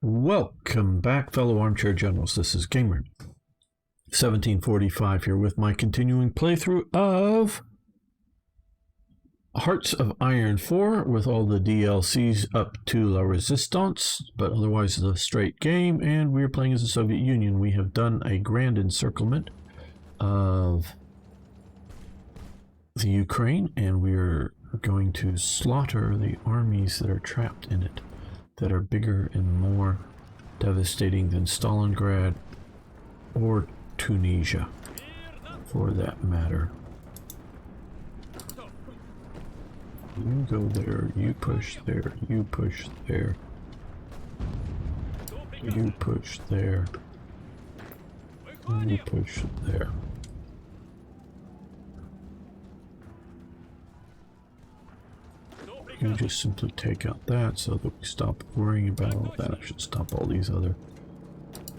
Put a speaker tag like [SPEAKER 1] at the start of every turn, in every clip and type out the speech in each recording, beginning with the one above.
[SPEAKER 1] Welcome back, fellow armchair generals. This is Gamer 1745 here with my continuing playthrough of Hearts of Iron 4 with all the DLCs up to La Résistance, but otherwise it's a straight game, and we're playing as the Soviet Union. We have done a grand encirclement of the Ukraine, and we're going to slaughter the armies that are trapped in it, that are bigger and more devastating than Stalingrad or Tunisia, for that matter. You go there, you push there, you push there, you push there, you push there. You just simply take out that so that we stop worrying about all that. I should stop all these other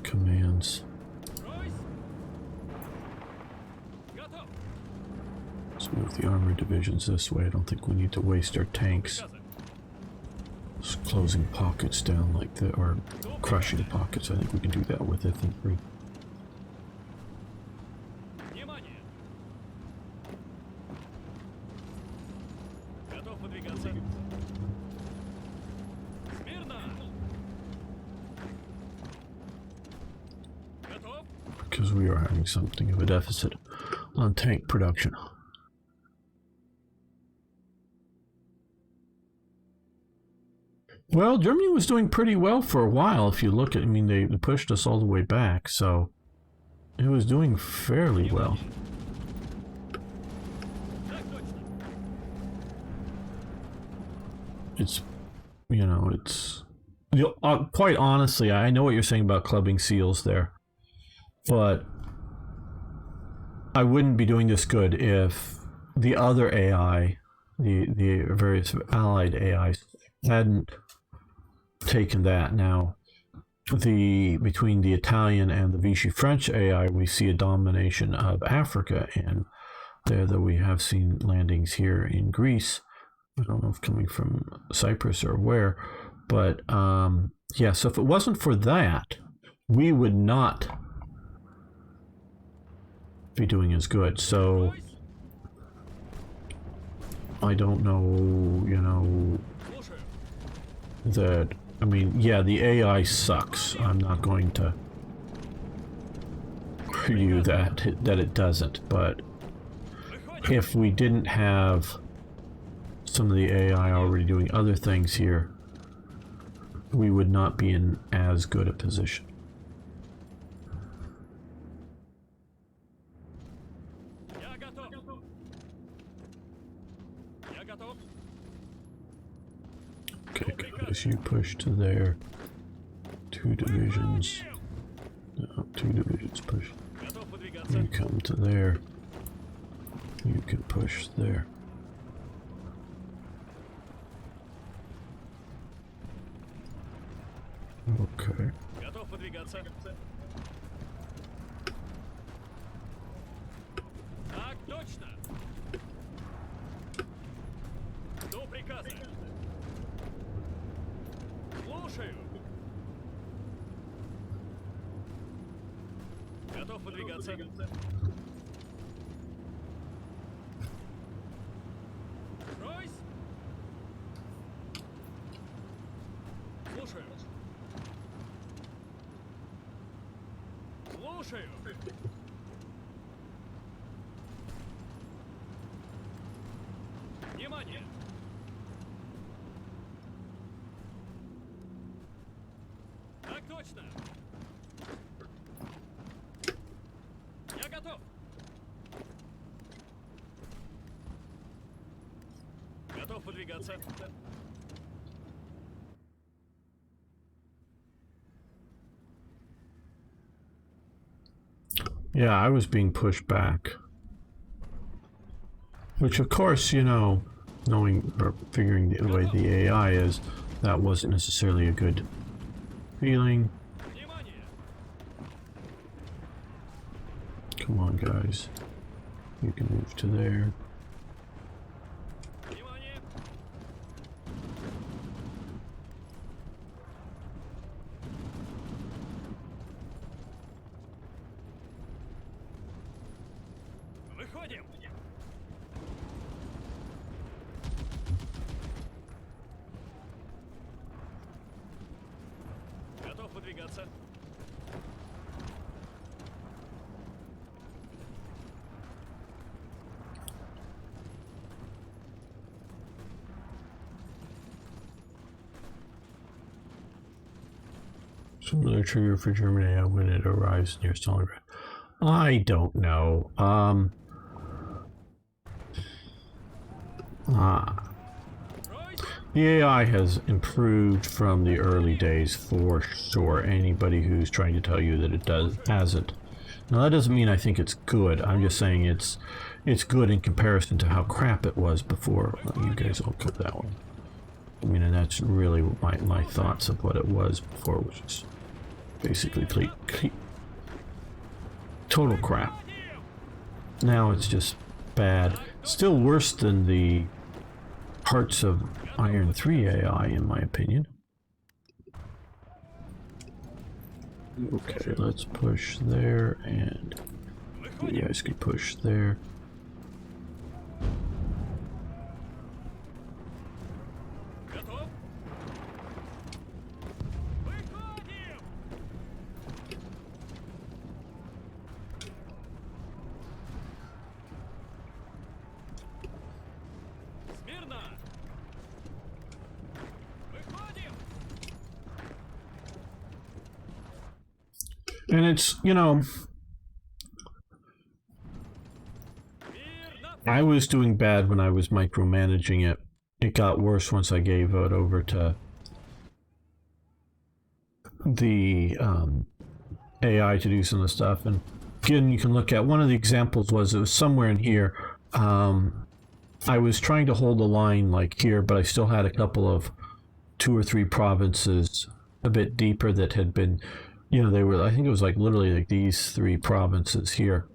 [SPEAKER 1] commands. Let's move the armored divisions this way. I don't think we need to waste our tanks just closing pockets down like that, or crushing pockets. I think we can do that with infantry. Because we are having something of a deficit on tank production. Well, Germany was doing pretty well for a while. If you look at, I mean, they pushed us all the way back, so it was doing fairly well. It's, you know, it's, quite honestly, I know what you're saying about clubbing seals there, but I wouldn't be doing this good if the other AI, the various allied AIs, hadn't taken that. Now, between the Italian and the Vichy French AI, we see a domination of Africa, and there, though we have seen landings here in Greece. I don't know if coming from Cyprus or where, but yeah, so if it wasn't for that, we would not be doing as good. So I don't know, you know, that, I mean, yeah, the AI sucks. I'm not going to argue that it doesn't, but if we didn't have some of the AI already doing other things here, we would not be in as good a position. Okay, guys, you push to there. 2 divisions. No, 2 divisions push. You come to there. You can push there. Okay.
[SPEAKER 2] Готов выдвигаться. Ройс. Слушаю. Слушаю. Внимание. Так точно. Я готов. Готов выдвигаться.
[SPEAKER 1] Yeah, I was being pushed back. Which, of course, you know, knowing or figuring the way the AI is, that wasn't necessarily a good feeling. Come on, guys. You can move to there.
[SPEAKER 2] Готов выдвигаться.
[SPEAKER 1] Similar trigger for Germany when it arrives near Stalingrad. I don't know. The AI has improved from the early days for sure. Anybody who's trying to tell you that it hasn't. Now that doesn't mean I think it's good. I'm just saying it's good in comparison to how crap it was before. You guys all cut that one. I mean, and that's really my thoughts of what it was before, which is basically total crap. Now it's just bad. Still worse than the parts of Iron 3 AI, in my opinion. Okay, let's push there, and you guys can push there.
[SPEAKER 2] Готов? Выходим! Смирно! Выходим!
[SPEAKER 1] And it's, you know, I was doing bad when I was micromanaging it. It got worse once I gave it over to the AI to do some of the stuff. And again, you can look at one of the examples was it was somewhere in here. I was trying to hold the line like here, but I still had a couple of 2 or 3 provinces a bit deeper that had been, you know, they were, I think it was like literally like these 3 provinces here.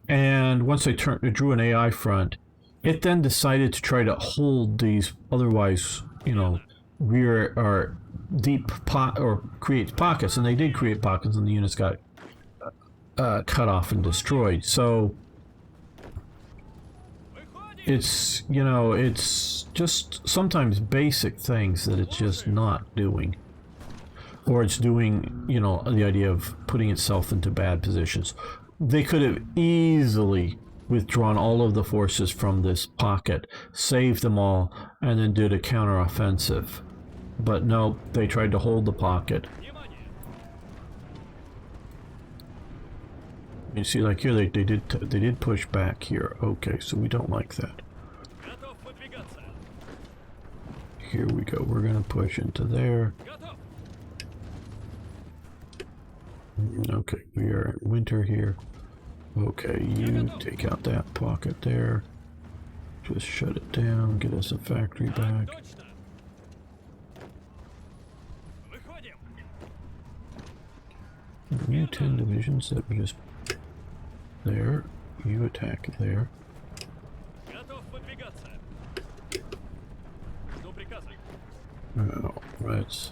[SPEAKER 1] And once I drew an AI front, it then decided to try to hold these otherwise, you know, rear or deep create pockets, and they did create pockets, and the units got cut off and destroyed. So it's, you know, it's just sometimes basic things that it's just not doing. Or it's doing, you know, the idea of putting itself into bad positions. They could have easily withdrawn all of the forces from this pocket, saved them all, and then did a counteroffensive. But no, they tried to hold the pocket. You see, like here, they did push back here. Okay, so we don't like that.
[SPEAKER 2] Готов выдвигаться.
[SPEAKER 1] Here we go. We're gonna push into there.
[SPEAKER 2] Готов.
[SPEAKER 1] Okay, we are in winter here. Okay, you take out that pocket there. Just shut it down, get us a factory back.
[SPEAKER 2] Точно. Выходим.
[SPEAKER 1] You 10 divisions that we just there. You attack there.
[SPEAKER 2] Готов выдвигаться. Жду приказа.
[SPEAKER 1] Now, let's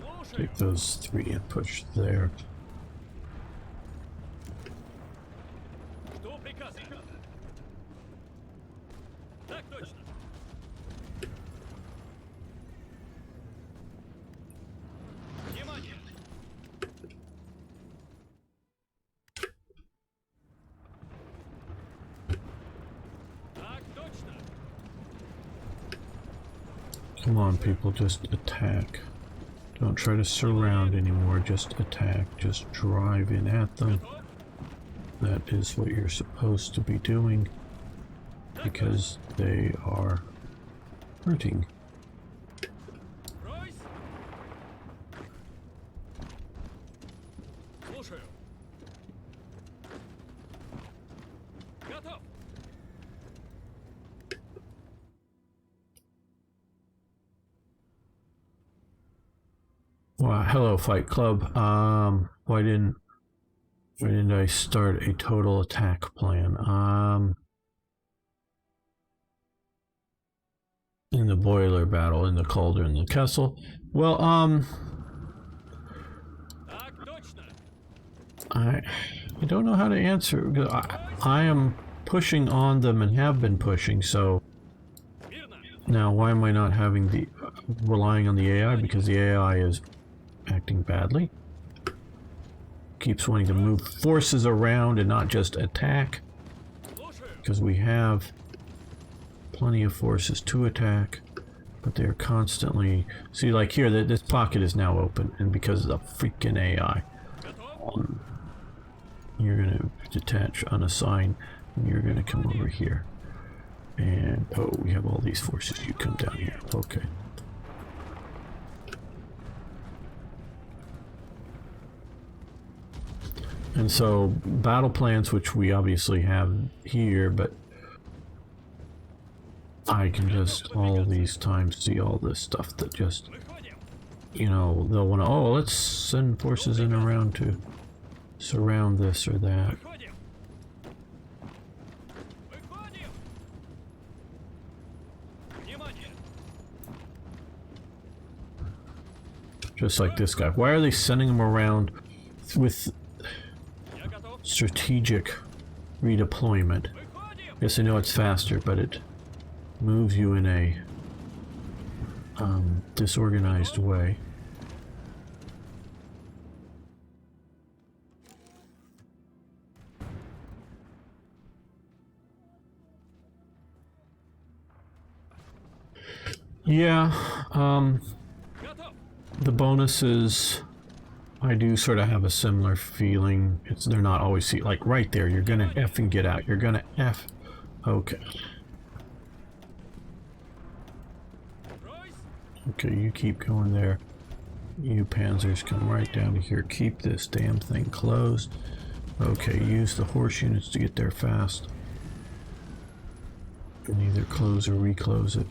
[SPEAKER 2] Слушаю.
[SPEAKER 1] take those 3 and push there.
[SPEAKER 2] Жду приказа. Так точно. Внимание. Так точно.
[SPEAKER 1] Come on, people, just attack. Don't try to surround anymore, just attack. Just drive in at them. That is what you're supposed to be doing, because they are hurting.
[SPEAKER 2] Ройс. Слушаю. Готов.
[SPEAKER 1] Well, hello, Fight Club. Why didn't I start a total attack plan? In the boiler battle, in the cauldron, the Kessel. Well,
[SPEAKER 2] Так точно.
[SPEAKER 1] I don't know how to answer. I am pushing on them and have been pushing. So
[SPEAKER 2] Мирно.
[SPEAKER 1] now, why am I not having the relying on the AI? Because the AI is acting badly. Keeps wanting to move forces around and not just attack. Because we have plenty of forces to attack. But they're constantly... See, like here, this pocket is now open. And because of the freaking AI. You're going to detach, unassign. And you're going to come over here. And, oh, we have all these forces. You come down here. Okay. And so, battle plans, which we obviously have here, but I can just all these times see all this stuff that just, you know, they'll want to, oh, let's send forces in around to surround this or that. Just like this guy. Why are they sending them around with strategic redeployment? Yes, I know it's faster, but it moves you in a disorganized way. Yeah, the bonuses, I do sort of have a similar feeling. They're not always like right there. You're gonna F and get out. You're gonna F. Okay. Okay, you keep going there. You panzers come right down to here. Keep this damn thing closed. Okay, use the horse units to get there fast. And either close or reclose it.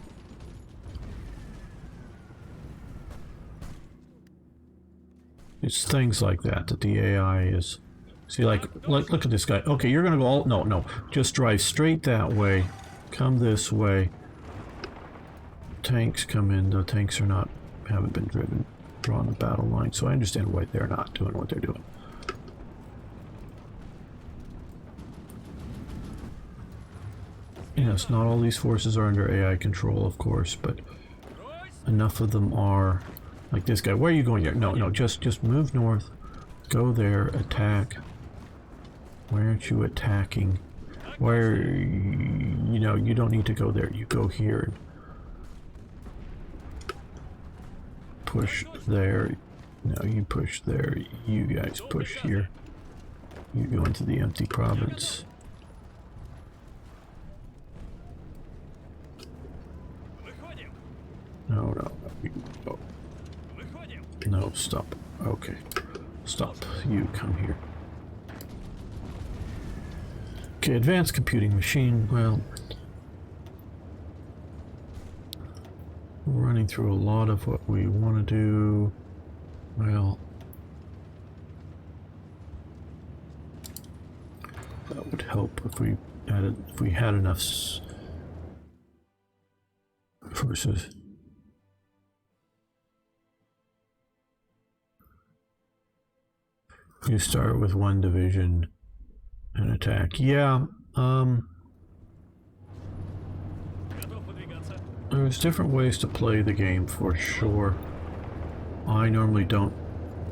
[SPEAKER 1] It's things like that that the AI is... See, like, look at this guy. Okay, you're gonna go all... No. Just drive straight that way. Come this way. Tanks come in. The tanks haven't been drawn the battle line, so I understand why they're not doing what they're doing. Yes, not all these forces are under AI control, of course, but enough of them are... Like this guy. Where are you going here? No, just move north. Go there, attack. Why aren't you attacking? Where, you know, you don't need to go there. You go here. Push there. No, you push there. You guys push here. You go into the empty province. No. Oh. No, stop. Okay. Stop. You come here. Okay, advanced computing machine. Well, we're running through a lot of what we want to do. Well, that would help if we had enough forces. You start with one division and attack. Yeah, there's different ways to play the game for sure. I normally don't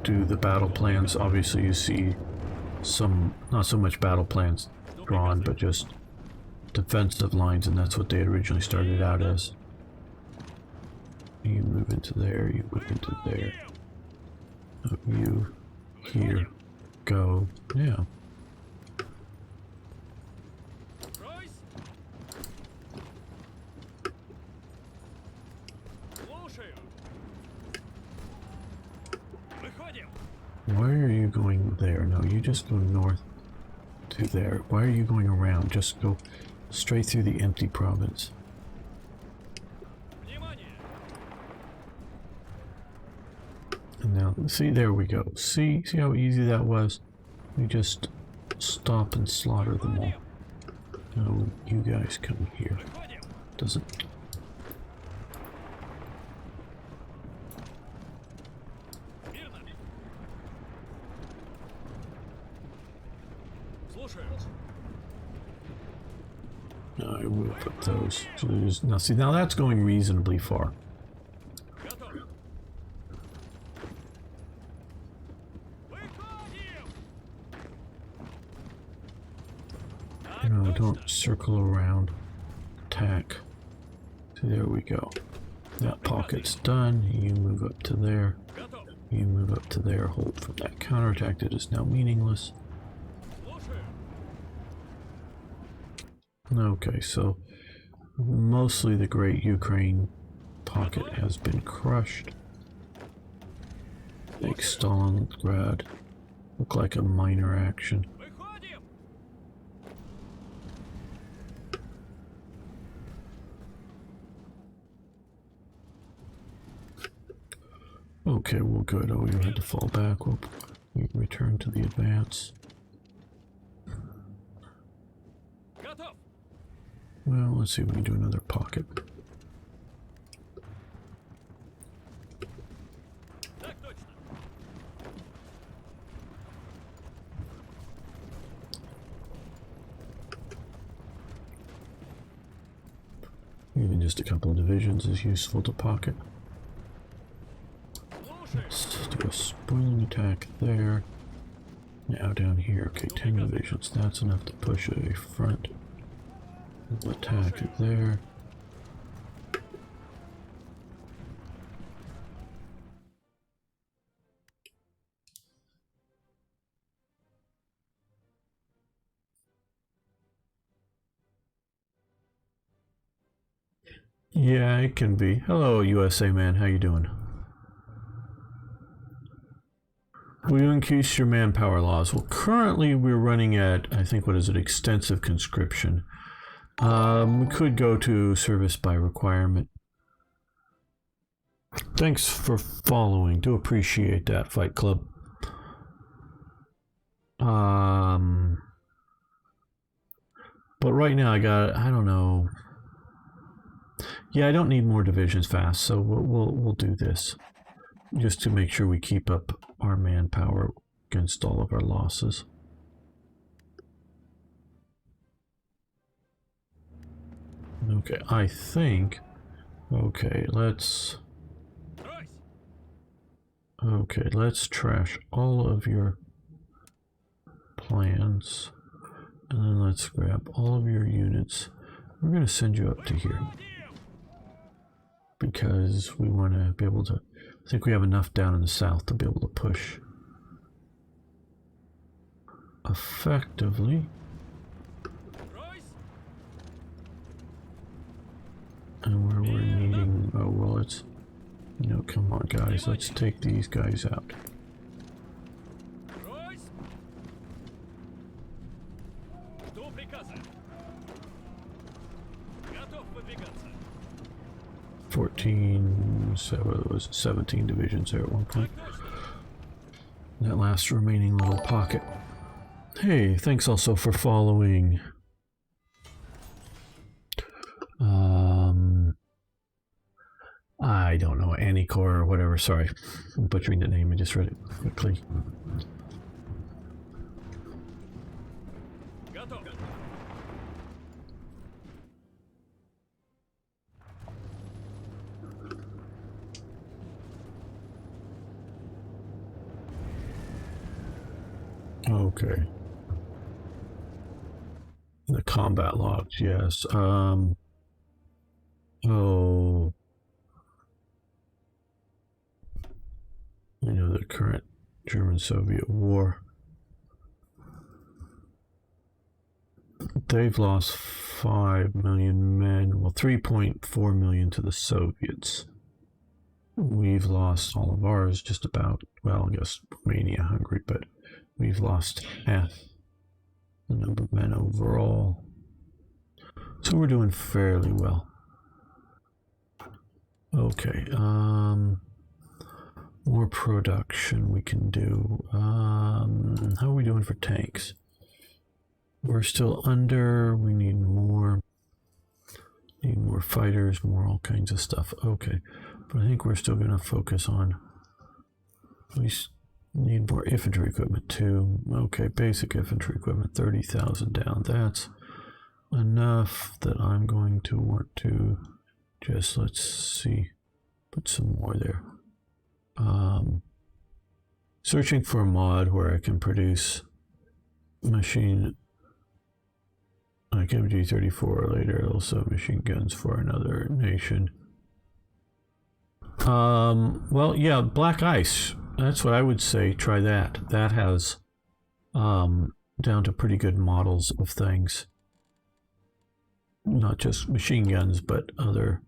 [SPEAKER 1] do the battle plans. Obviously you see some, not so much battle plans drawn, but just defensive lines, and that's what they originally started out as. You move into there, you move into there. You here. Go. Yeah. Why are you going there? No, you just go north to there. Why are you going around? Just go straight through the empty province. And now, see, there we go. See how easy that was? We just stop and slaughter them all. Now, you guys come here. Doesn't... I will put those. Now, see, now that's going reasonably far. No, don't circle around. Attack. So there we go. That pocket's done. You move up to there.
[SPEAKER 2] Готов.
[SPEAKER 1] You move up to there. Hold from that counterattack that is now meaningless.
[SPEAKER 2] Слушаю.
[SPEAKER 1] Okay, so mostly the Great Ukraine pocket has been crushed. Make Stalingrad look like a minor action.
[SPEAKER 2] Выходим.
[SPEAKER 1] Okay, well good. Oh, you had to fall back. We'll return to the advance.
[SPEAKER 2] Готов.
[SPEAKER 1] Well, let's see if we can do another pocket.
[SPEAKER 2] Так точно.
[SPEAKER 1] Even just a couple of divisions is useful to pocket.
[SPEAKER 2] Слушаю.
[SPEAKER 1] Let's do a spoiling attack there. Now down here, okay, 10 divisions. That's enough to push a front attack there. Yeah, it can be. Hello, USA man. How you doing? Will you increase your manpower laws? Well, currently we're running at, I think, what is it, extensive conscription. We could go to service by requirement. Thanks for following. Do appreciate that, Fight Club. But right now I don't know. Yeah, I don't need more divisions fast, so we'll do this just to make sure we keep up our manpower against all of our losses. Okay, I think. Okay, let's trash all of your plans, and then let's grab all of your units. We're going to send you up to here because we want to be able to. I think we have enough down in the south to be able to push effectively. And where we're needing, oh well, it's, you know, come on guys, let's take these guys out.
[SPEAKER 2] Жду приказа. Готов выдвигаться.
[SPEAKER 1] 14, so it was 17 divisions there at one point. That last remaining little pocket. Hey, thanks also for following. I don't know, Anticor or whatever, sorry. I'm butchering the name, I just read it quickly.
[SPEAKER 2] Готов.
[SPEAKER 1] Okay. The combat logs, yes. Oh. You know, the current German-Soviet war. They've lost 5 million men, well, 3.4 million to the Soviets. We've lost all of ours, just about, well, I guess Romania, Hungary, but we've lost half the number of men overall. So we're doing fairly well. Okay, more production we can do. How are we doing for tanks? We're still under. We need more. Need more fighters, more all kinds of stuff. Okay, but I think we're still going to focus on. We need more infantry equipment too. Okay, basic infantry equipment, 30,000 down. That's enough that I'm going to want to just, let's see, put some more there. Searching for a mod where I can produce machine like MG-34 later, also machine guns for another nation. Well, yeah, Black Ice. That's what I would say. Try that. That has down to pretty good models of things. Not just machine guns, but other.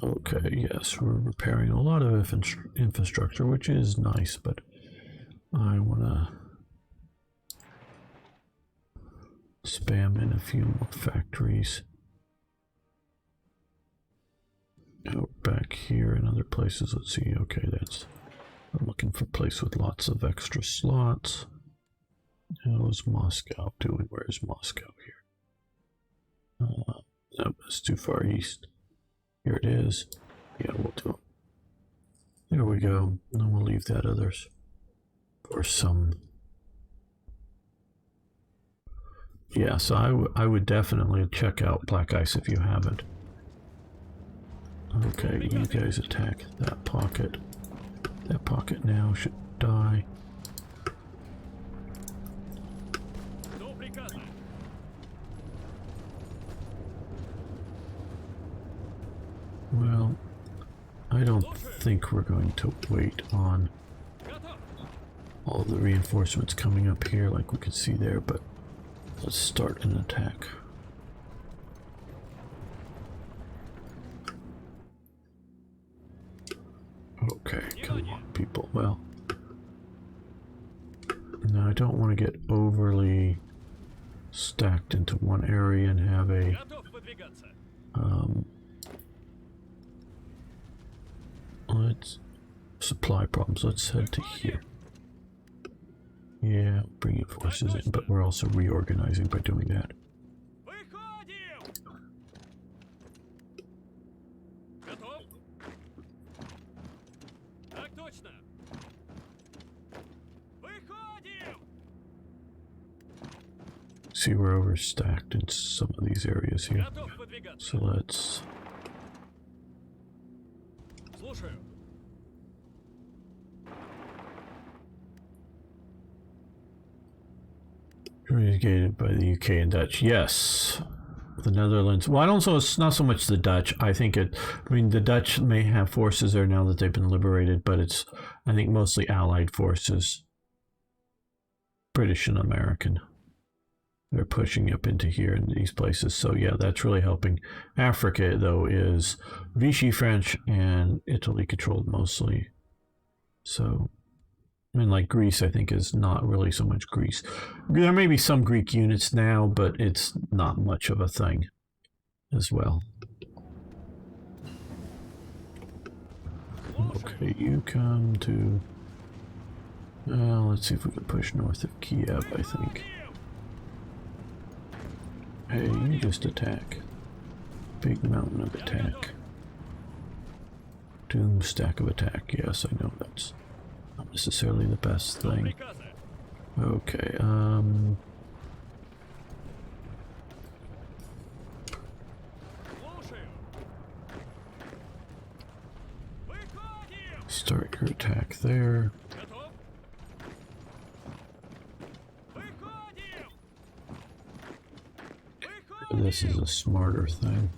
[SPEAKER 1] Okay, yes, we're repairing a lot of infrastructure, which is nice, but I want to spam in a few more factories. Oh, back here and other places. Let's see. Okay, that's. I'm looking for a place with lots of extra slots. How's Moscow doing? Where's Moscow here? Nope, that's too far east. Here it is. Yeah, we'll do it. There we go. And we'll leave that others for some. Yeah, so I would definitely check out Black Ice if you haven't. Okay, you guys attack that pocket. That pocket now should die. Well, I don't think we're going to wait on all the reinforcements coming up here like we could see there, but let's start an attack. Okay, come on, people. Well, now I don't want to get overly stacked into one area and have a let's supply problems. Let's head to here. Yeah, bringing forces in, but we're also reorganizing by doing that. See, we're overstacked in some of these areas here. So let's... Relegated by the UK and Dutch. Yes. The Netherlands. Well, I don't so it's not so much the Dutch. I think it I mean the Dutch may have forces there now that they've been liberated, but it's I think mostly allied forces. British and American. They're pushing up into here in these places. So yeah, that's really helping. Africa though is Vichy French and Italy controlled mostly. So I mean, like Greece, I think is not really so much Greece. There may be some Greek units now, but it's not much of a thing as well. Okay, you come to... Well, let's see if we can push north of Kiev, I think. Hey, you just attack. Big mountain of attack. Doom stack of attack. Yes, I know that's not necessarily the best thing. Okay, start your attack there. This is a smarter thing.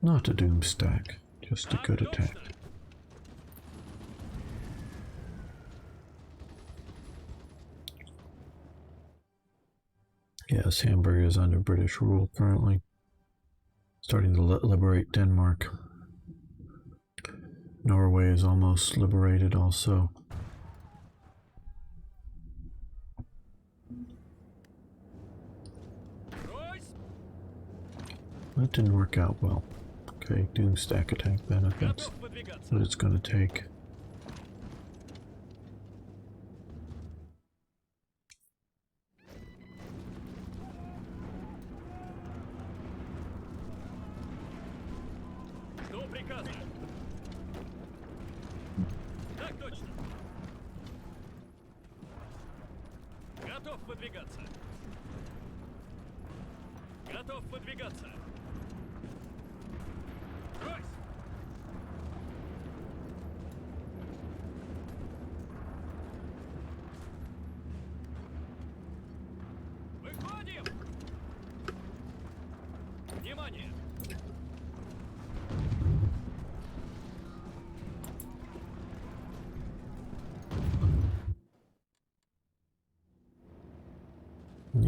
[SPEAKER 1] Not a doom stack, just a good attack. Yes, Hamburg is under British rule currently. Starting to liberate Denmark. Norway is almost liberated also. That didn't work out well. Okay, doom stack attack then if that's what it's going to take.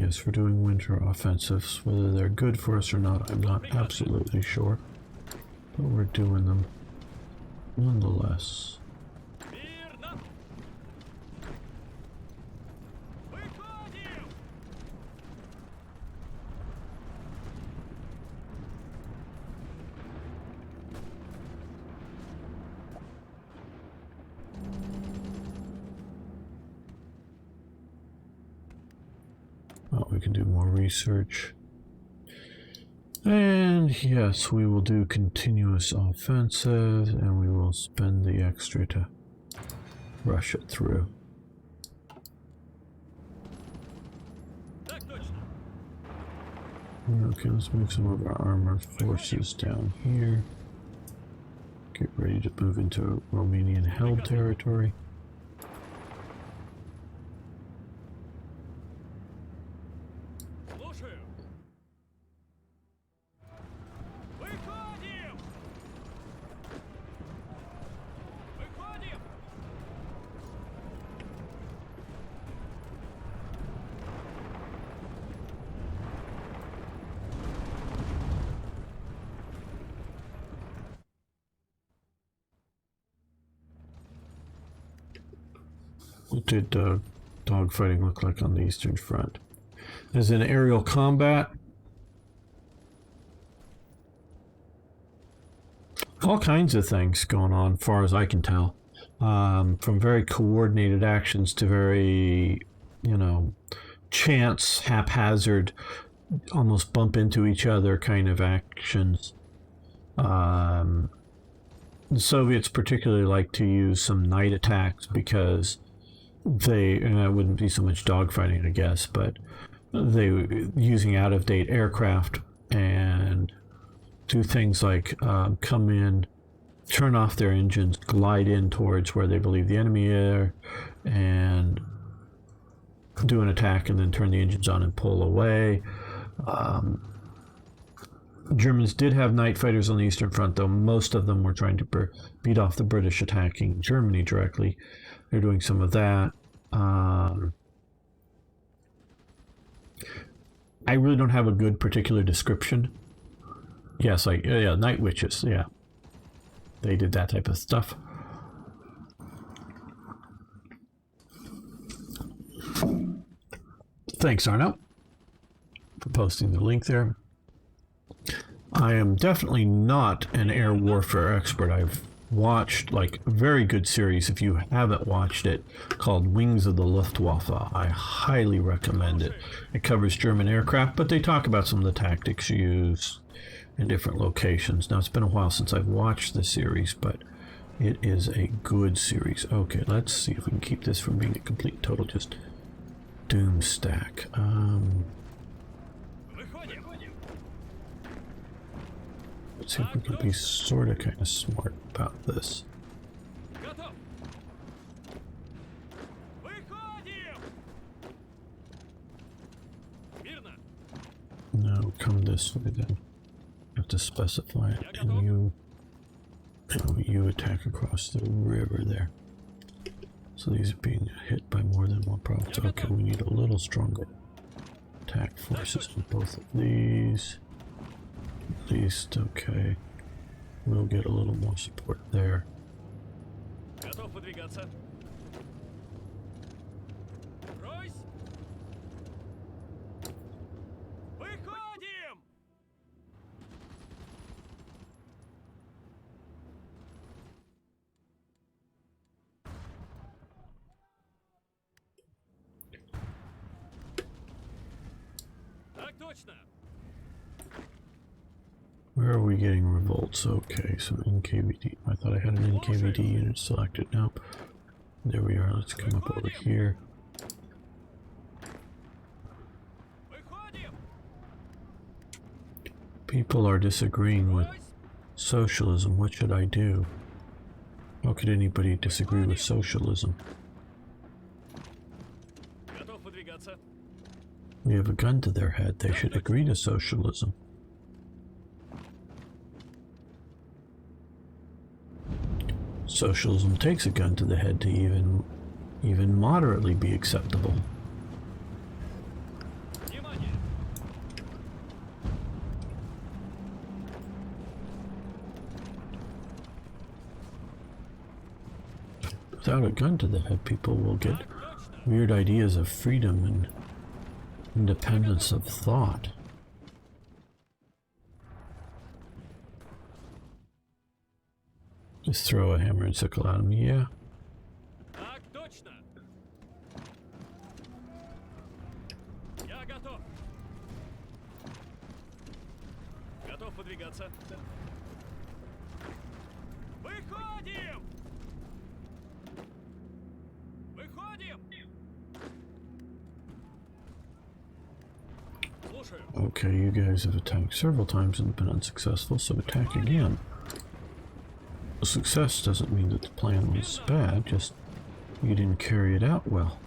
[SPEAKER 1] Yes, for doing winter offensives. Whether they're good for us or not, I'm not absolutely sure. But we're doing them nonetheless.
[SPEAKER 2] Мирно! Выходим!
[SPEAKER 1] Oh, we can do more research. And yes, we will do continuous offensive, and we will spend the extra to rush it through.
[SPEAKER 2] Так точно!
[SPEAKER 1] Okay, let's move some of our armored forces down here. Get ready to move into Romanian held territory.
[SPEAKER 2] Слушаю! Выходим! Выходим!
[SPEAKER 1] What did dogfighting look like on the Eastern Front? As in aerial combat, all kinds of things going on, as far as I can tell. From very coordinated actions to very, chance, haphazard, almost bump into each other kind of actions. The Soviets particularly like to use some night attacks because and it wouldn't be so much dogfighting, I guess, but they using out-of-date aircraft and do things like come in, turn off their engines, glide in towards where they believe the enemy is, and do an attack and then turn the engines on and pull away. Germans did have night fighters on the Eastern Front, though most of them were trying to beat off the British attacking Germany directly. They're doing some of that. I really don't have a good particular description. Yes, yeah, night witches, yeah. They did that type of stuff. Thanks, Arno, for posting the link there. I am definitely not an air warfare expert. I've watched a very good series, if you haven't watched it, called Wings of the Luftwaffe. I highly recommend it. It covers German aircraft, but they talk about some of the tactics used in different locations. Now, it's been a while since I've watched the series, but it is a good series. Okay, let's see if we can keep this from being a complete total just doom stack. Let's see if we can be sort of kind of smart about this.
[SPEAKER 2] Готов! Выходим! Мирно!
[SPEAKER 1] No, come this way then. Have to specify it, and you attack across the river there. So these are being hit by more than one province. Okay, we need a little stronger attack forces on both of these. At least, okay. We'll get a little more support there.
[SPEAKER 2] Готов выдвигаться. Брось! Выходим! Так точно!
[SPEAKER 1] Where are we getting revolts? Okay, so NKVD. I thought I had an NKVD unit selected. Nope. There we are. Let's come up over here.
[SPEAKER 2] Выходим!
[SPEAKER 1] People are disagreeing with socialism. What should I do? How could anybody disagree with socialism?
[SPEAKER 2] Готов выдвигаться.
[SPEAKER 1] We have a gun to their head. They should agree to socialism. Socialism takes a gun to the head to even moderately be acceptable. without a gun to the head, people will get
[SPEAKER 2] Так точно.
[SPEAKER 1] weird ideas of freedom and independence of thought. Just throw a hammer and sickle at him, yeah.
[SPEAKER 2] Так точно. Я готов. Готов подвигаться. Выходим! Выходим! Слушаю.
[SPEAKER 1] Okay, you guys have attacked several times and been unsuccessful, so attack again. Success doesn't mean that the plan was bad, just you didn't carry it out well.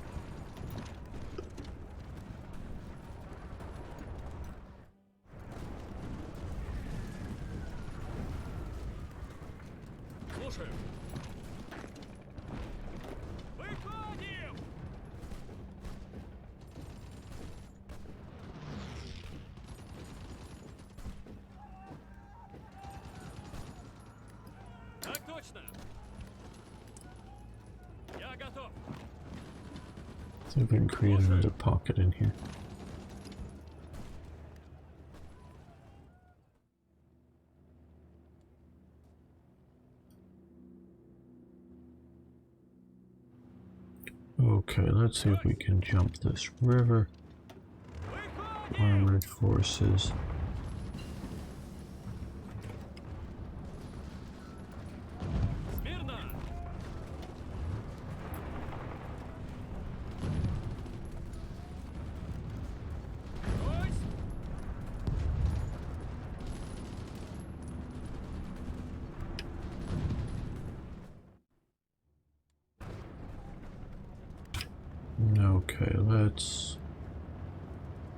[SPEAKER 2] Слушаю. Выходим! Так точно. Я готов.
[SPEAKER 1] See if we can create another pocket in here. Okay, let's see if we can jump this river.
[SPEAKER 2] Выходим!
[SPEAKER 1] Armored forces.
[SPEAKER 2] Смирно! Брось!
[SPEAKER 1] Okay, let's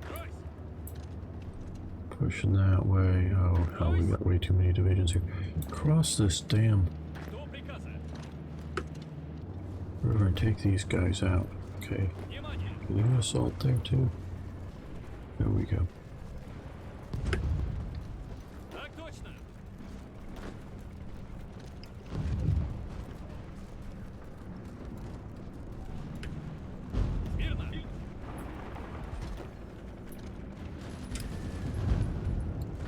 [SPEAKER 2] Брось!
[SPEAKER 1] push in that way. Oh hell, we got way too many divisions here. Cross this damn
[SPEAKER 2] До приказа.
[SPEAKER 1] river and take these guys out. Okay,
[SPEAKER 2] Внимание!
[SPEAKER 1] can you assault there too? There we go.
[SPEAKER 2] Так точно! Смирно!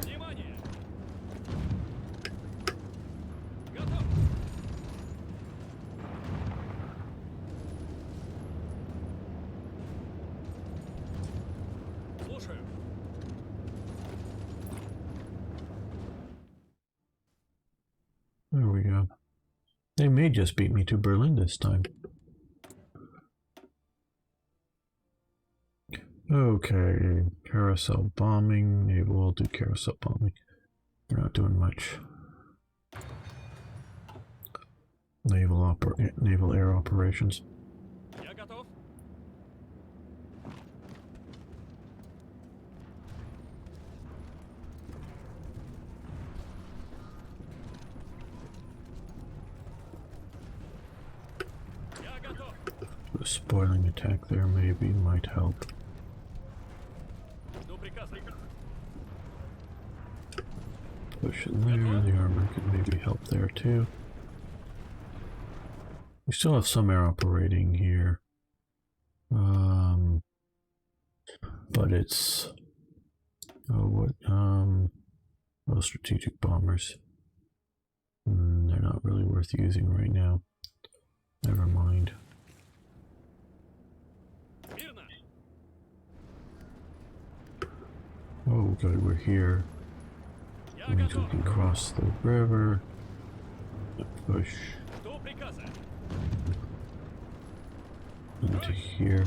[SPEAKER 2] Внимание! Готов! Слушаю.
[SPEAKER 1] There we go. They may just beat me to Berlin this time. Okay, carousel bombing. Maybe we'll do carousel bombing. We're not doing much. Naval air operations.
[SPEAKER 2] Я готов. Я готов.
[SPEAKER 1] The spoiling attack there maybe might help.
[SPEAKER 2] Жду приказа.
[SPEAKER 1] Push in there, the armor can maybe help there too. We still have some air operating here. But it's strategic bombers. They're not really worth using right now. Never mind.
[SPEAKER 2] Смирно!
[SPEAKER 1] Oh good, we're here.
[SPEAKER 2] Я
[SPEAKER 1] That means we
[SPEAKER 2] готов.
[SPEAKER 1] can cross the river. Push
[SPEAKER 2] Жду приказа.
[SPEAKER 1] into here.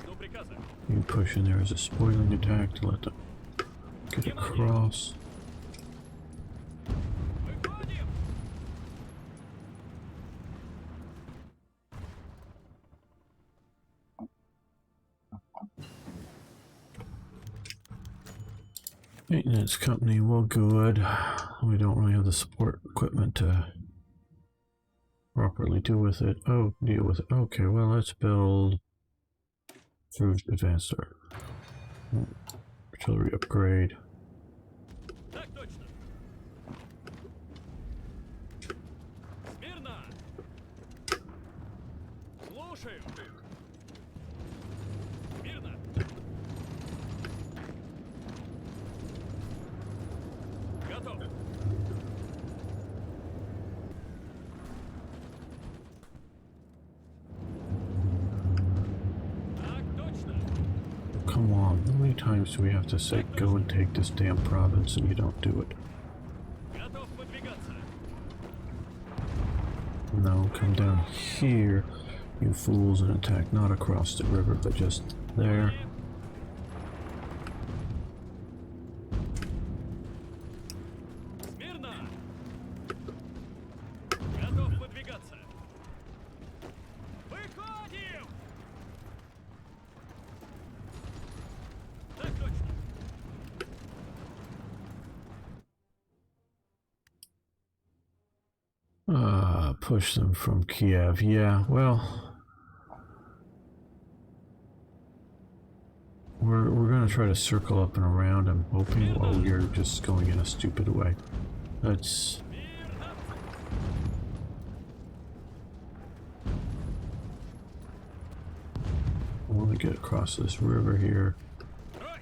[SPEAKER 2] Жду приказа.
[SPEAKER 1] You can push in there as a spoiling attack to let them get across.
[SPEAKER 2] Выходим!
[SPEAKER 1] Maintenance company, well good. We don't really have the support equipment to properly deal with it. Okay, well let's build through advanced art. Artillery upgrade.
[SPEAKER 2] Так точно. Смирно. Слушаю. Смирно. Готов. Так точно.
[SPEAKER 1] Come on, how many times do we have to say go and take this damn province and you don't do it?
[SPEAKER 2] Готов выдвигаться.
[SPEAKER 1] No, come down here, you fools, and attack not across the river, but just there.
[SPEAKER 2] Смирно. Готов выдвигаться. Выходим. Так точно.
[SPEAKER 1] Push them from Kiev. Yeah, well, we're gonna try to circle up and around. I'm hoping. Oh, you're just going in a stupid way. Let's.
[SPEAKER 2] Мирно.
[SPEAKER 1] I want to get across this river here.
[SPEAKER 2] Брось.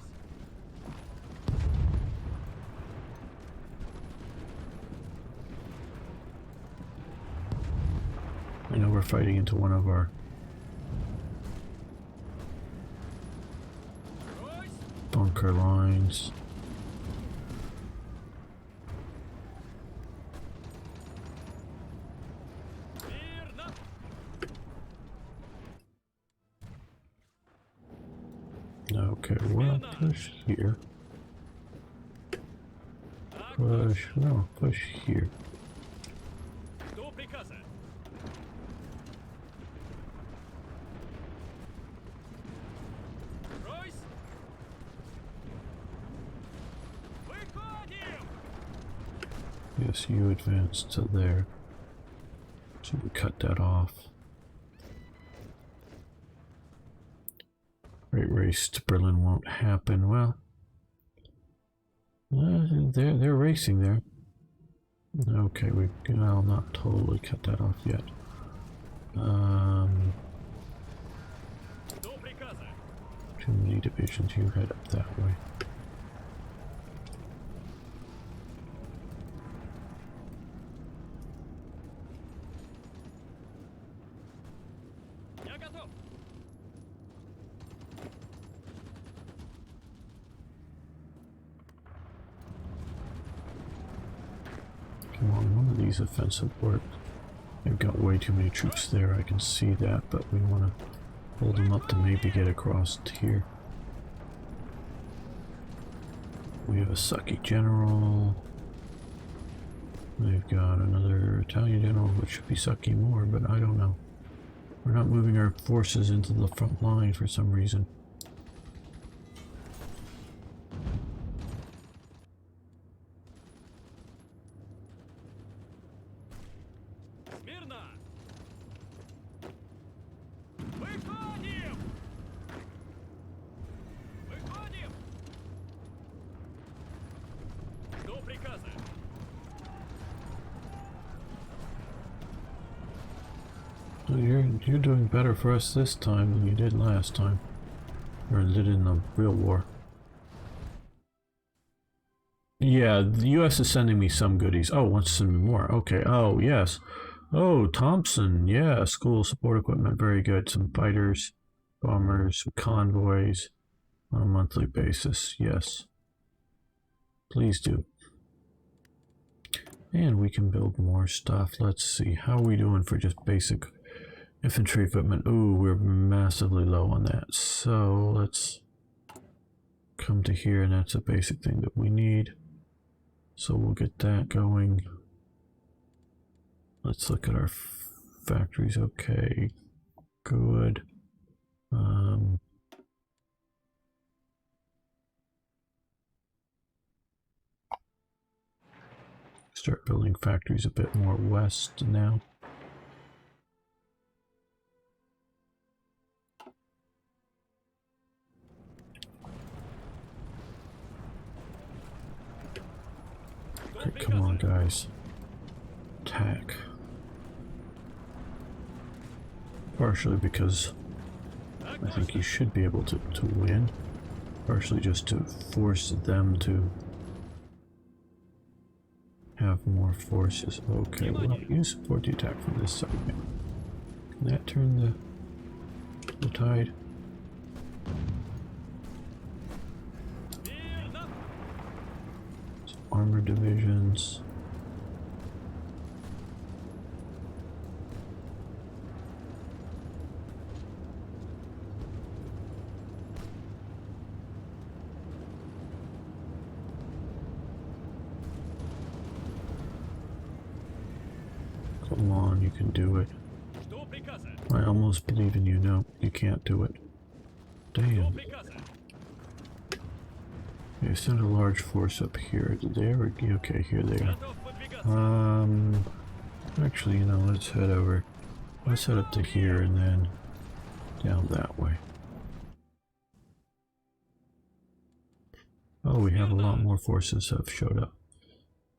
[SPEAKER 1] I know we're fighting into one of our
[SPEAKER 2] Брось.
[SPEAKER 1] bunker lines.
[SPEAKER 2] Мирно.
[SPEAKER 1] Okay, well, push here.
[SPEAKER 2] Так
[SPEAKER 1] Push. No, push here.
[SPEAKER 2] Жду приказа. Брось. Выходим.
[SPEAKER 1] Yes, you advance to there. So we cut that off. Great race to Berlin won't happen. Well, they're racing there. Okay, I'll not totally cut that off yet.
[SPEAKER 2] Жду приказа.
[SPEAKER 1] Too many divisions. You head up that way.
[SPEAKER 2] Я готов.
[SPEAKER 1] Come on, one of these offensive work. They've got way too many troops there. I can see that, but we want to hold them up to maybe get across to here. We have a sucky general. They've got another Italian general, which should be sucky more, but I don't know. We're not moving our forces into the front line for some reason.
[SPEAKER 2] Смирно. Выходим. Выходим. Жду приказа.
[SPEAKER 1] So you're doing better for us this time than you did last time, or did in the real war. Yeah, the U.S. is sending me some goodies. Oh, wants to send me more. Okay. Oh, yes. Oh, Thompson. Yeah, school support equipment. Very good. Some fighters, bombers, convoys on a monthly basis. Yes. Please do. And we can build more stuff. Let's see. How are we doing for just basic infantry equipment? Ooh, we're massively low on that. So let's come to here, and that's a basic thing that we need. So we'll get that going. Let's look at our factories. Okay, good. Start building factories a bit more west now. Come on, guys. Attack. Partially because I think you should be able to win. Partially just to force them to have more forces. Okay, well, you support the attack from this side now. Can that turn the tide? Some armored divisions. Come on, you can do it.
[SPEAKER 2] Что приказа?
[SPEAKER 1] I almost believe in you. No, you can't do it.
[SPEAKER 2] Что
[SPEAKER 1] Damn.
[SPEAKER 2] приказа?
[SPEAKER 1] They sent a large force up here. Did they ever? Okay, here they are.
[SPEAKER 2] Готов выдвигаться.
[SPEAKER 1] Actually, you know, let's head over. Let's head up to here and then down that way. Oh, we have a lot more forces have showed up.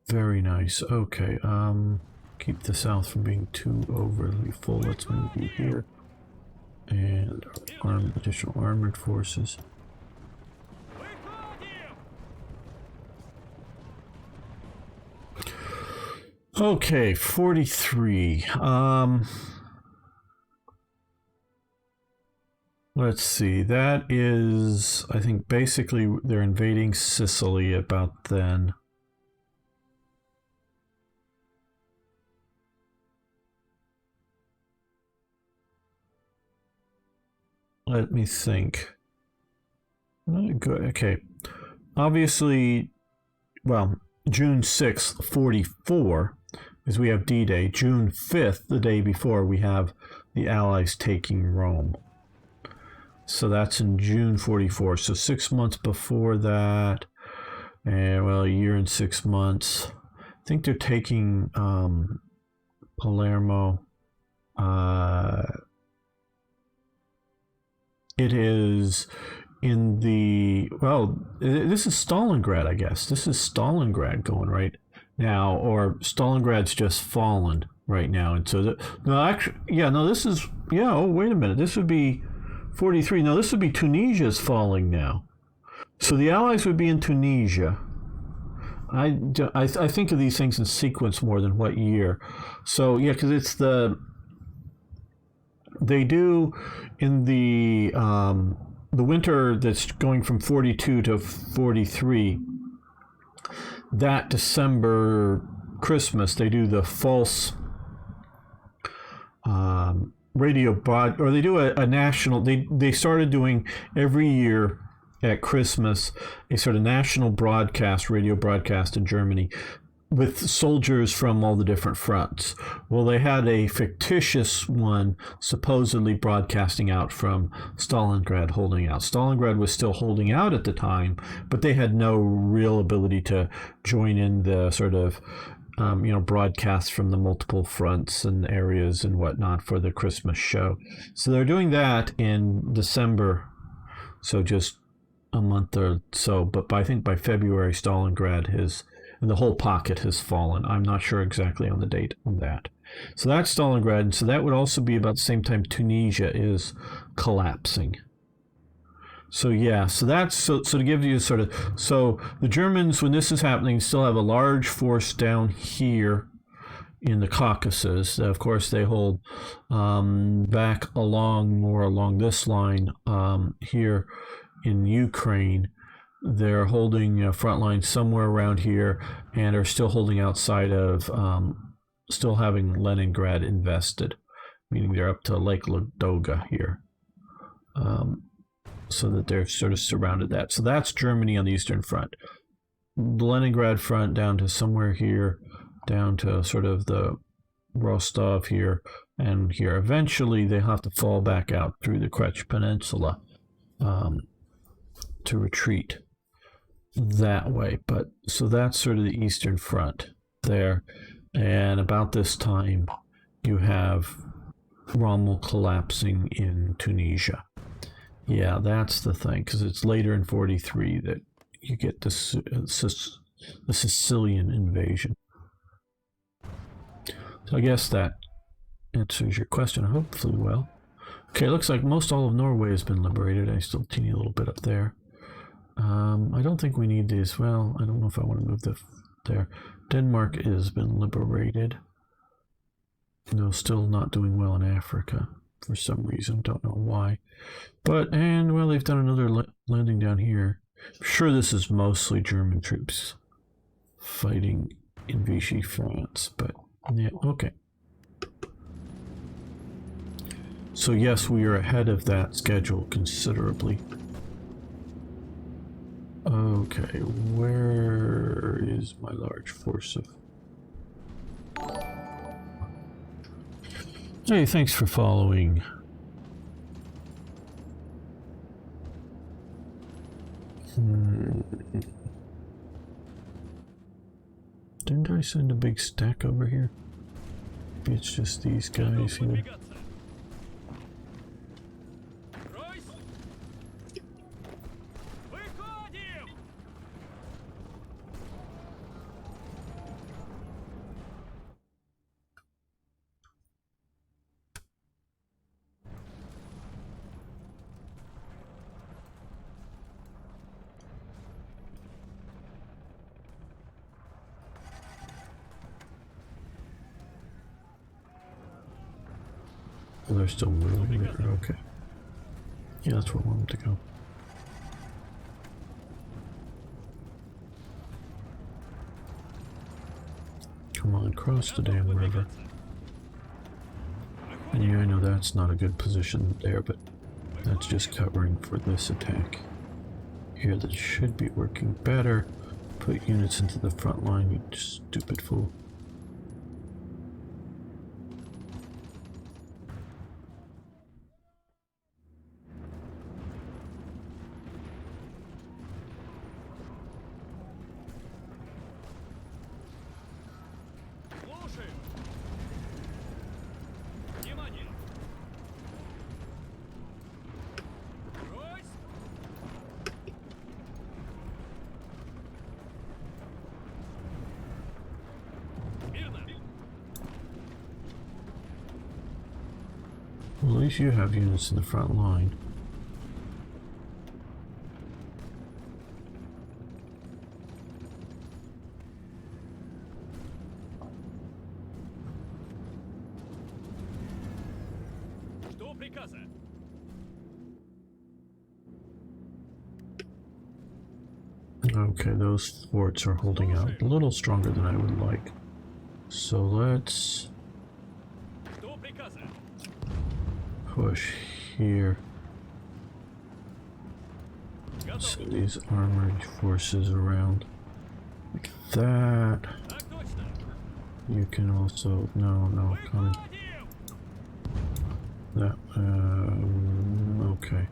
[SPEAKER 1] Very nice. Okay, keep the south from being too overly full. Let's move you here. And additional armored forces.
[SPEAKER 2] Выходим!
[SPEAKER 1] Okay, 43. Let's see. That is, I think, basically they're invading Sicily about then. Let me think. Good. Okay. Obviously, well, June 6th, 44, is we have D-Day. June 5th, the day before, we have the Allies taking Rome. So that's in June 44. So 6 months before that, well, a year and 6 months. I think they're taking Palermo. It is in the, well, this is Stalingrad, I guess. This is Stalingrad going right now, or Stalingrad's just fallen right now. And so, no, actually, yeah, no, this is, yeah, oh, wait a minute. This would be 43. No, this would be Tunisia's falling now. So the Allies would be in Tunisia. I think of these things in sequence more than what year. So, yeah, because it's they do in the winter that's going from 42 to 43, that December Christmas, they do the false radio broad, or they do a national, they started doing every year at Christmas a sort of national broadcast, radio broadcast in Germany with soldiers from all the different fronts. Well, they had a fictitious one supposedly broadcasting out from Stalingrad, holding out. Stalingrad was still holding out at the time, but they had no real ability to join in the sort of broadcasts from the multiple fronts and areas and whatnot for the Christmas show. So they're doing that in December, so just a month or so. But I think by February, Stalingrad has, and the whole pocket has fallen. I'm not sure exactly on the date on that. So that's Stalingrad. And so that would also be about the same time Tunisia is collapsing. So yeah, so that's so to give you sort of, so the Germans, when this is happening, still have a large force down here in the Caucasus. Of course, they hold back along this line here in Ukraine. They're holding a front line somewhere around here and are still holding outside of, still having Leningrad invested, meaning they're up to Lake Ladoga here. So that they're sort of surrounded that. So that's Germany on the Eastern Front. The Leningrad front down to somewhere here, down to sort of the Rostov here and here. Eventually they have to fall back out through the Kerch Peninsula to retreat that way. But so that's sort of the Eastern Front there. And about this time you have Rommel collapsing in Tunisia. Yeah, that's the thing, because it's later in 43 that you get this the Sicilian invasion. So I guess that answers your question, hopefully well. Okay, looks like most all of Norway has been liberated. I still teeny a little bit up there. I don't think we need these. Well, I don't know if I want to move there. Denmark has been liberated. No, still not doing well in Africa for some reason. Don't know why. But, and well, they've done another landing down here. I'm sure this is mostly German troops fighting in Vichy, France. But, yeah, okay. So yes, we are ahead of that schedule considerably. Okay, where is my large force of... Hey, thanks for following. Didn't I send a big stack over here? Maybe it's just these guys here. Oh, they're still moving there. Okay. Yeah, that's where I want them to go. Come on, cross the damn river. And yeah, I know that's not a good position there, but that's just covering for this attack. Here, that should be working better. Put units into the front line, you stupid fool. Well, at least you have units in the front line. Okay, those forts are holding out a little stronger than I would like. So let's push here. Send these armored forces around like that. You can also no come that okay.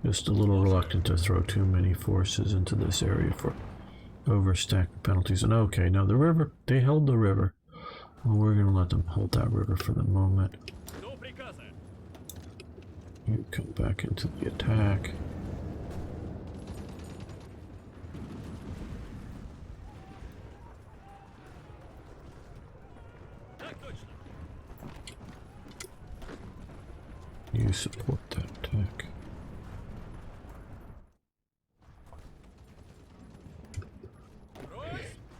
[SPEAKER 1] Just a little reluctant to throw too many forces into this area for overstack penalties. And okay, now the river, they held the river. Well, we're going to let them hold that river for the moment. You come back into the attack. You support that attack.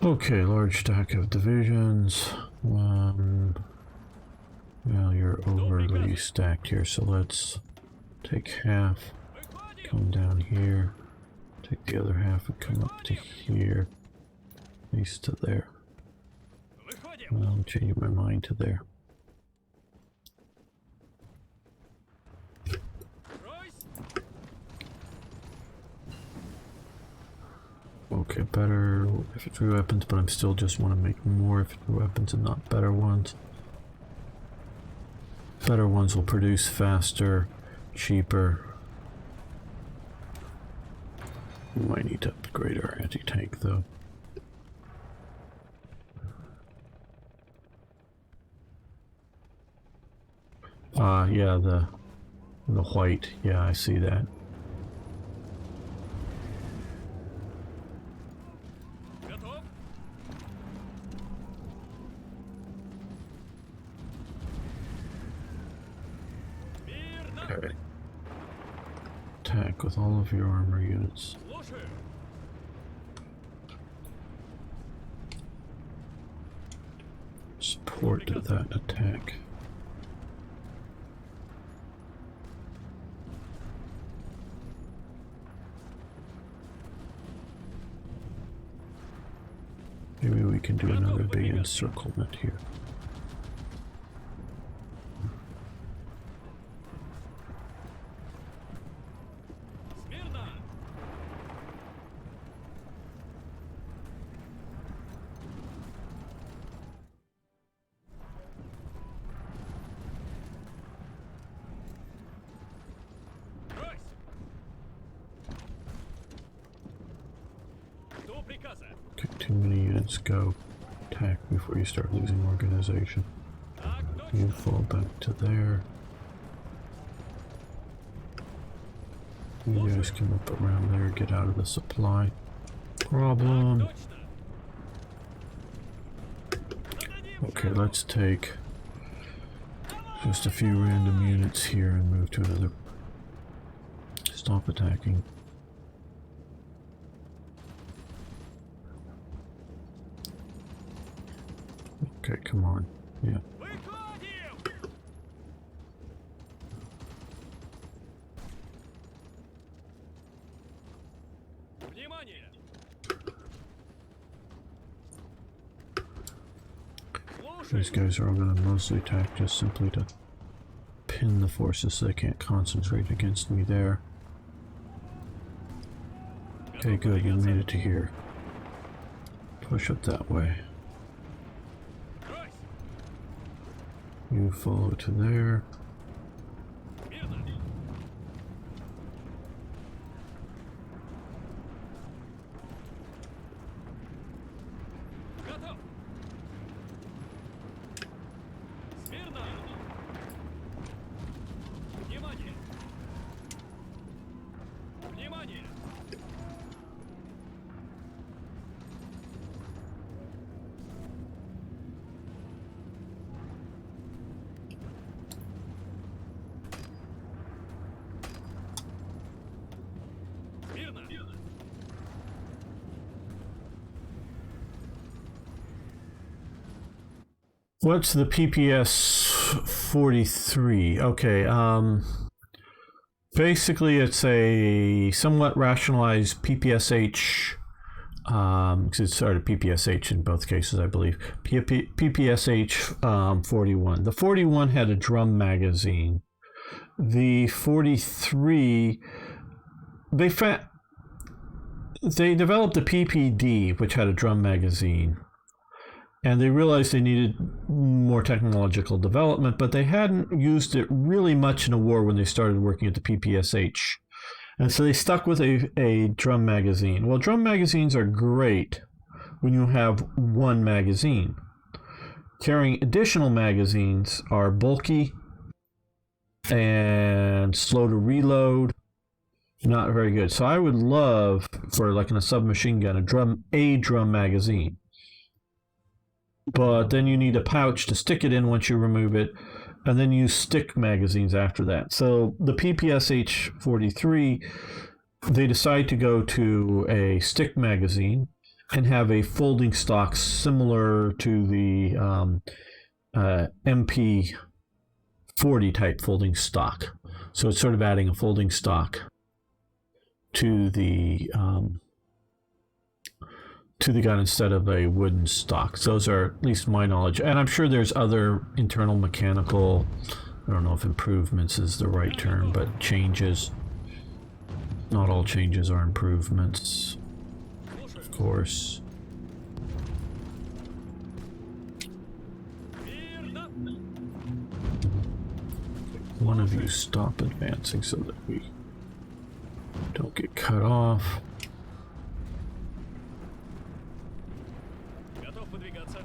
[SPEAKER 1] Okay, large stack of divisions. Well, you're overly stacked here, so let's take half, come down here, take the other half and come up to here, at least to there. Well, I'm changing my mind to there. Okay, better infantry weapons, but I'm still just want to make more infantry weapons and not better ones. Better ones will produce faster, cheaper. We might need to upgrade our anti-tank though. Yeah, the white. Yeah, I see that. attack with all of your armor units.
[SPEAKER 2] Слушаю.
[SPEAKER 1] Support that attack. Maybe we can do another big encirclement here.
[SPEAKER 2] Смирно. Брось. Жду приказа.
[SPEAKER 1] Okay, too many units go. Attack before you start losing organization.
[SPEAKER 2] Так
[SPEAKER 1] You
[SPEAKER 2] точно.
[SPEAKER 1] fall back to there. You guys come up around there, get out of the supply. Problem.
[SPEAKER 2] Так точно. Нанадим
[SPEAKER 1] Okay,
[SPEAKER 2] шагу.
[SPEAKER 1] let's take just a few random units here and move to another. Stop attacking. Okay, come on. Yeah.
[SPEAKER 2] Выходим. Внимание.
[SPEAKER 1] These
[SPEAKER 2] Слушай.
[SPEAKER 1] guys are all going to mostly attack just simply to pin the forces so they can't concentrate against me there. Okay, good, you made it to here. Push up that way.
[SPEAKER 2] Брось.
[SPEAKER 1] You follow to there.
[SPEAKER 2] Смирно. Готов. Смирно. Внимание. Внимание. Смирно.
[SPEAKER 1] What's the PPS 43? Okay, basically it's a somewhat rationalized PPSH, because it started PPSH in both cases, I believe. PPSH 41. The 41 had a drum magazine. The 43, they developed a PPD, which had a drum magazine. And they realized they needed more technological development, but they hadn't used it really much in a war when they started working at the PPSH. And so they stuck with a drum magazine. Well, drum magazines are great when you have one magazine. Carrying additional magazines are bulky and slow to reload. Not very good. So I would love, for like in a submachine gun, a drum magazine. But then you need a pouch to stick it in once you remove it, and then use stick magazines after that. So the PPSH 43, they decide to go to a stick magazine and have a folding stock similar to the MP 40 type folding stock. So it's sort of adding a folding stock to the gun instead of a wooden stock. Those are, at least my knowledge, and I'm sure there's other internal mechanical, I don't know if improvements is the right term, but changes. Not all changes are improvements, of course.
[SPEAKER 2] Смирно.
[SPEAKER 1] One of you stop advancing so that we don't get cut off.
[SPEAKER 2] Готов выдвигаться.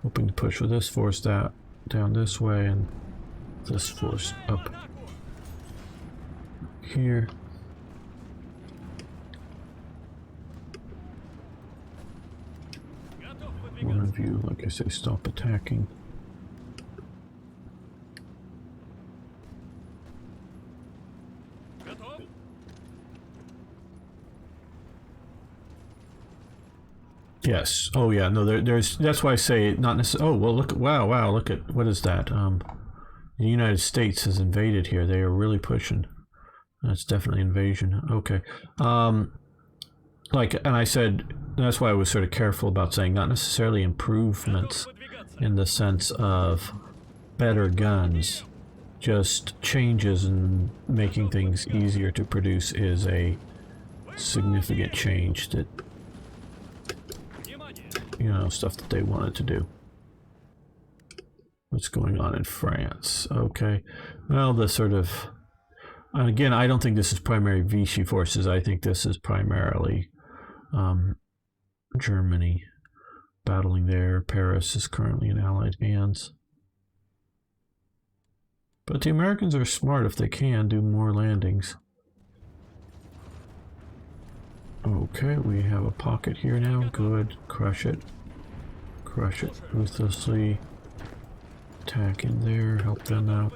[SPEAKER 1] Hoping to push with this force down this way and this force
[SPEAKER 2] В
[SPEAKER 1] up
[SPEAKER 2] атаку.
[SPEAKER 1] here.
[SPEAKER 2] Готов
[SPEAKER 1] One
[SPEAKER 2] выдвигаться.
[SPEAKER 1] of you, like I say, stop attacking. Yes. Oh yeah. No. There's. That's why I say not necessarily. Oh well. Look. Wow. Wow. Look at what is that? The United States has invaded here. They are really pushing. That's definitely invasion. Okay. Like, and I said that's why I was sort of careful about saying not necessarily improvements in the sense of better guns, just changes in making things easier to produce is a significant change that, you know, stuff that they wanted to do. What's going on in France? Okay. Well, the sort of, and again, I don't think this is primary Vichy forces. I think this is primarily Germany battling there. Paris is currently in Allied hands. But the Americans are smart if they can do more landings. Okay, we have a pocket here now. Good. Crush it. Crush it ruthlessly. Attack in there. Help them out.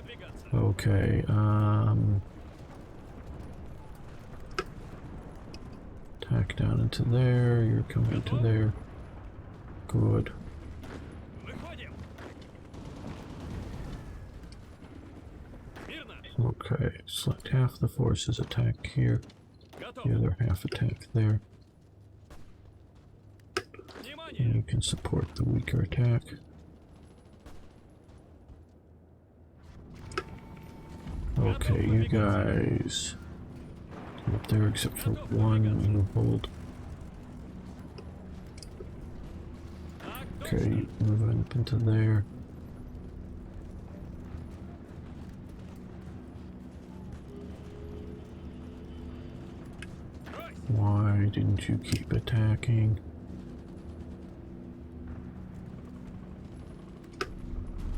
[SPEAKER 1] Okay. Attack down into there. You're coming into there. Good. Okay, select half the forces attack here, the other half attack there. And you can support the weaker attack. Okay, you guys come up there except for one you hold. Okay, move up into there. Why didn't you keep attacking?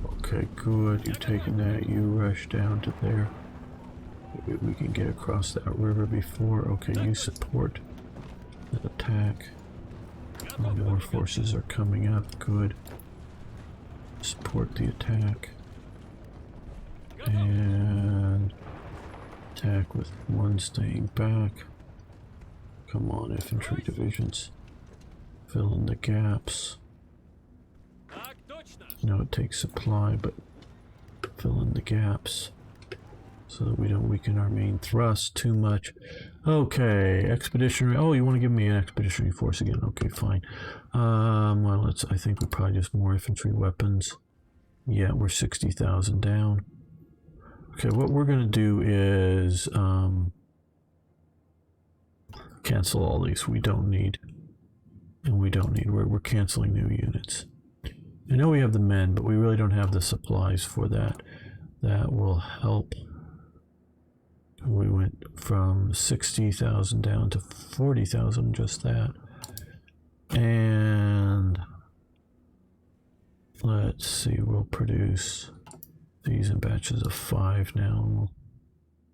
[SPEAKER 1] Okay, good. You're taking that. You rush down to there. Maybe we can get across that river before. Okay, you support that attack. More forces are coming up. Good. Support the attack. And attack with one staying back. Come on, infantry divisions. Fill in the gaps. No, it takes supply, but fill in the gaps so that we don't weaken our main thrust too much. Okay, expeditionary. Oh, you want to give me an expeditionary force again? Okay, fine. Well, I think we probably just more infantry weapons. Yeah, we're 60,000 down. Okay, what we're going to do is cancel all these we don't need. And we don't need. We're canceling new units. I know we have the men, but we really don't have the supplies for that. That will help. We went from 60,000 down to 40,000, just that. And let's see, we'll produce these in batches of 5 now. We'll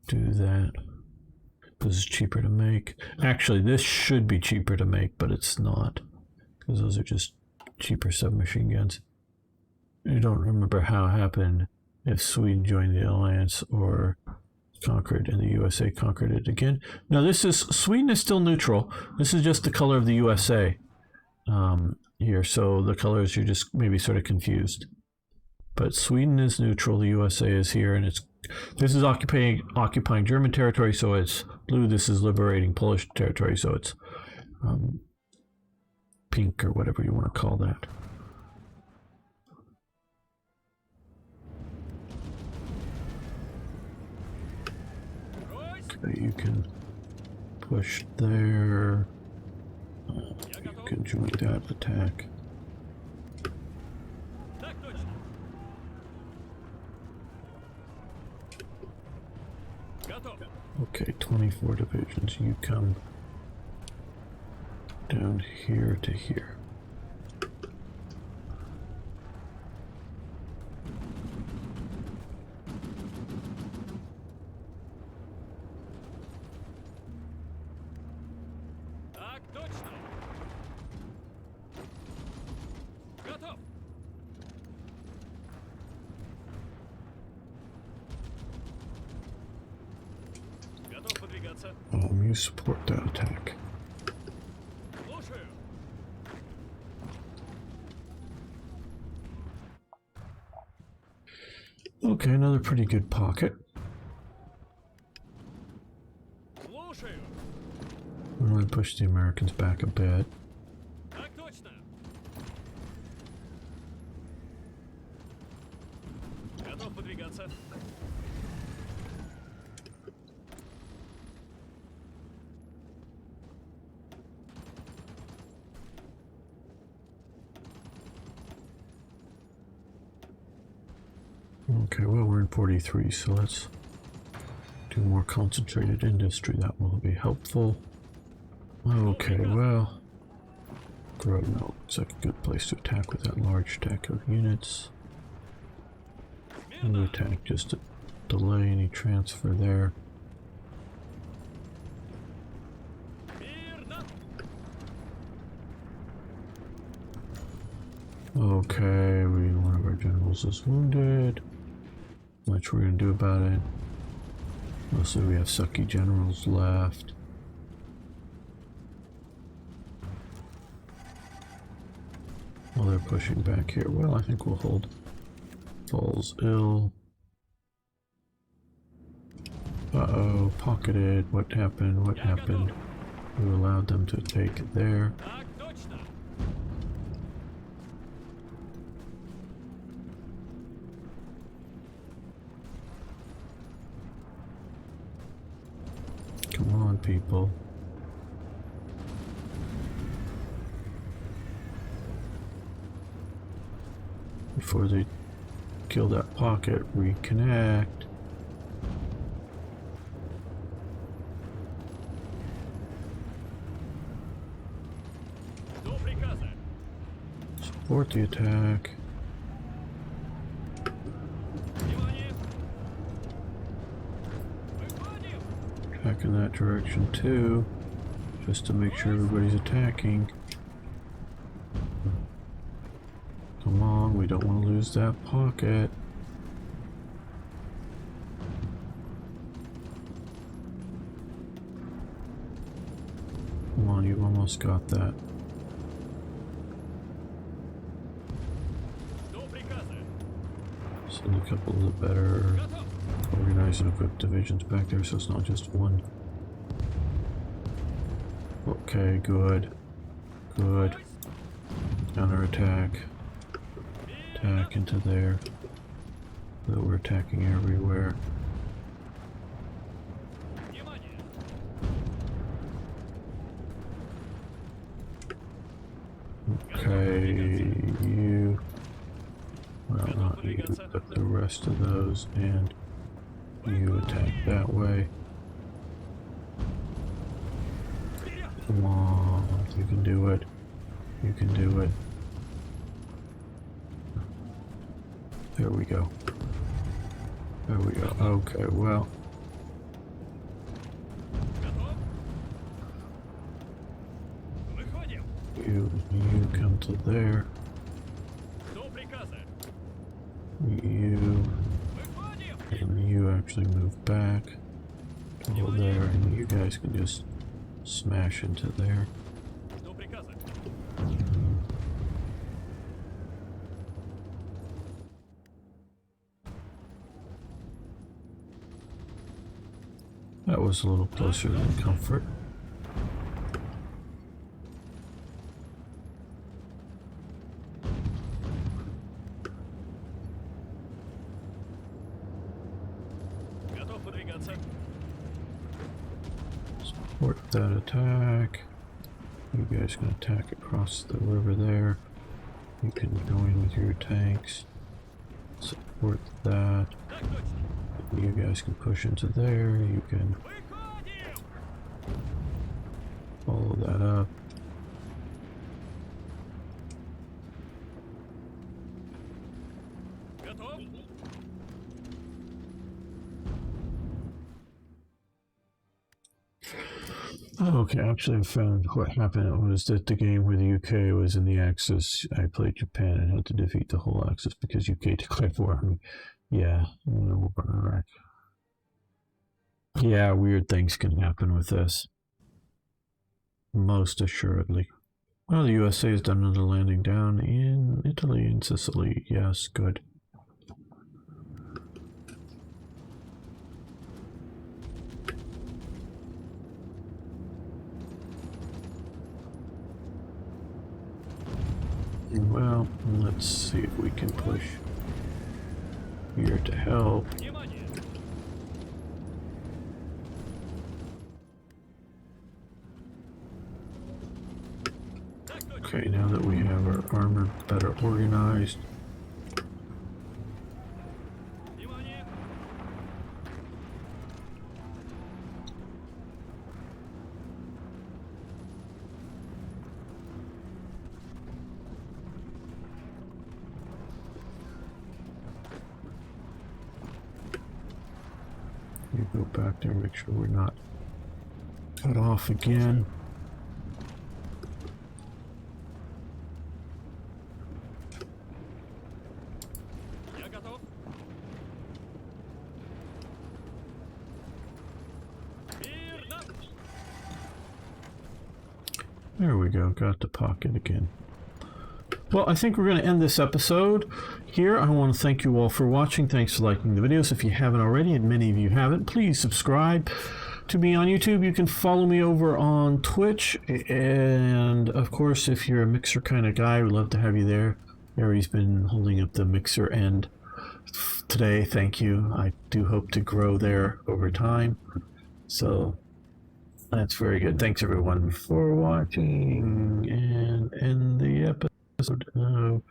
[SPEAKER 1] do that. This is cheaper to make. Actually, this should be cheaper to make, but it's not, because those are just cheaper submachine guns. I don't remember how it happened if Sweden joined the alliance or conquered and the USA conquered it again. No, this is, Sweden is still neutral. This is just the color of the USA here, so the colors, you're just maybe sort of confused. But Sweden is neutral, the USA is here, and this is occupying German territory, so it's blue. This is liberating Polish territory, so it's pink, or whatever you want to call that. Okay, you can push there. You can join that attack. Okay, 24 divisions. You come down here to here. You support that attack. Okay, another pretty good pocket.
[SPEAKER 2] Слушаю.
[SPEAKER 1] I'm going to push the Americans back a bit.
[SPEAKER 2] Так точно. Готов выдвигаться.
[SPEAKER 1] Okay, well, we're in 43, so let's do more concentrated industry. That will be helpful. Okay, well, Grodno looks like a good place to attack with that large stack of units. And we attack just to delay any transfer there.
[SPEAKER 2] Мирно.
[SPEAKER 1] Okay, one of our generals is wounded. Much we're gonna do about it. Mostly we have sucky generals left. Well, they're pushing back here. Well, I think we'll hold. Falls ill. Uh-oh, pocketed. What happened? What happened? We allowed them to take it there.
[SPEAKER 2] Так точно.
[SPEAKER 1] Come on, people. Before they kill that pocket, reconnect.
[SPEAKER 2] До приказа.
[SPEAKER 1] Support the attack.
[SPEAKER 2] Внимание. Выходим.
[SPEAKER 1] Attack in that direction too. Just to make sure everybody's attacking. Come on, we don't want to lose that pocket. Come on, you've almost got that.
[SPEAKER 2] До приказа.
[SPEAKER 1] Send a couple of the better
[SPEAKER 2] Готов.
[SPEAKER 1] organized and equipped divisions back there so it's not just one. Okay, good. Good. Counterattack. Attack into there. So we're attacking everywhere.
[SPEAKER 2] Внимание.
[SPEAKER 1] Okay, you. Well, not you, but the rest of those, and you attack that way.
[SPEAKER 2] Вперед.
[SPEAKER 1] Come on, you can do it. You can do it. There we go. There we go. Okay, well.
[SPEAKER 2] Готов. Выходим.
[SPEAKER 1] You come to there.
[SPEAKER 2] До приказа.
[SPEAKER 1] You
[SPEAKER 2] Выходим.
[SPEAKER 1] and you actually move back to there, and you guys can just smash into there.
[SPEAKER 2] До приказа.
[SPEAKER 1] That was a little closer than comfort.
[SPEAKER 2] Готов выдвигаться.
[SPEAKER 1] Support that attack. You guys can attack across the river there. You can go in with your tanks. Support that.
[SPEAKER 2] Так точно.
[SPEAKER 1] You guys can push into there. You can
[SPEAKER 2] Выходим.
[SPEAKER 1] follow that up.
[SPEAKER 2] Готов.
[SPEAKER 1] Okay, actually I found what happened was that the game where the UK was in the Axis, I played Japan and had to defeat the whole Axis because UK declared war on me. Yeah, war in Iraq. Yeah, weird things can happen with this. Most assuredly. Well, the USA has done another landing down in Italy and Sicily. Yes, good. Well, let's see if we can push here to help.
[SPEAKER 2] Внимание! Так точно.
[SPEAKER 1] Okay, now that we have our armor better organized,
[SPEAKER 2] Внимание!
[SPEAKER 1] you go back there, make sure we're not cut off again.
[SPEAKER 2] Я готов. Мирно!
[SPEAKER 1] There we go, got the pocket again. Well, I think we're going to end this episode here. I want to thank you all for watching. Thanks for liking the videos. If you haven't already, and many of you haven't, please subscribe to me on YouTube. You can follow me over on Twitch. And, of course, if you're a Mixer kind of guy, we'd love to have you there. Harry's been holding up the Mixer end today. Thank you. I do hope to grow there over time. So that's very good. Thanks, everyone, for watching. And end the episode of